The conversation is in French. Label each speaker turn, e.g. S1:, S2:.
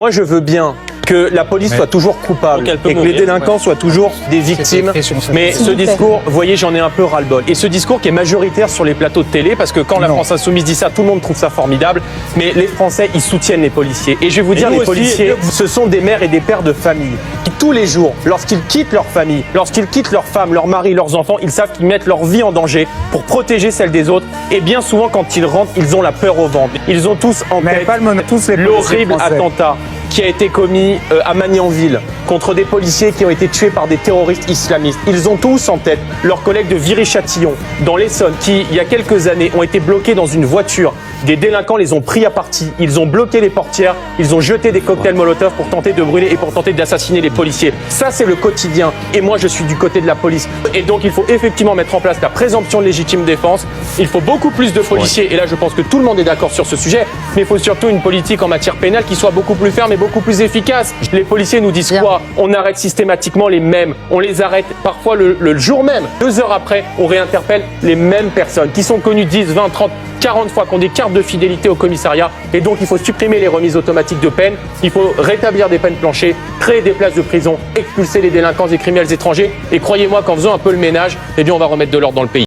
S1: Moi, je veux bien que la police soit toujours coupable et que les délinquants soient toujours des victimes. Mais ce discours, vous voyez, j'en ai un peu ras-le-bol. Et ce discours qui est majoritaire sur les plateaux de télé, parce que quand la France Insoumise dit ça, tout le monde trouve ça formidable. Mais les Français, ils soutiennent les policiers. Et je vais vous dire, les policiers, ce sont des mères et des pères de famille qui, tous les jours, lorsqu'ils quittent leur famille, lorsqu'ils quittent leur femme, leur mari, leurs enfants, ils savent qu'ils mettent leur vie en danger pour protéger celle des autres. Et bien souvent, quand ils rentrent, ils ont la peur au ventre. Ils ont tous en tête l'horrible attentat qui a été commis à Magnanville contre des policiers qui ont été tués par des terroristes islamistes. Ils ont tous en tête leurs collègues de Viry-Châtillon, dans l'Essonne, qui, il y a quelques années, ont été bloqués dans une voiture. Des délinquants les ont pris à partie, ils ont bloqué les portières, ils ont jeté des cocktails Molotov pour tenter de brûler et pour tenter d'assassiner les policiers. Ça, c'est le quotidien. Et moi, je suis du côté de la police. Et donc, il faut effectivement mettre en place la présomption de légitime défense. Il faut beaucoup plus de policiers. Et là, je pense que tout le monde est d'accord sur ce sujet. Mais il faut surtout une politique en matière pénale qui soit beaucoup plus ferme et beaucoup plus efficace. Les policiers nous disent quoi? On arrête systématiquement les mêmes. On les arrête parfois le jour même. 2 heures après, on réinterpelle les mêmes personnes qui sont connues 10, 20, 30, 40 fois, qui ont des cartes de fidélité au commissariat. Et donc, il faut supprimer les remises automatiques de peine. Il faut rétablir des peines planchées, créer des places de prison, expulser les délinquants et criminels étrangers. Et croyez-moi qu'en faisant un peu le ménage, eh bien, on va remettre de l'ordre dans le pays.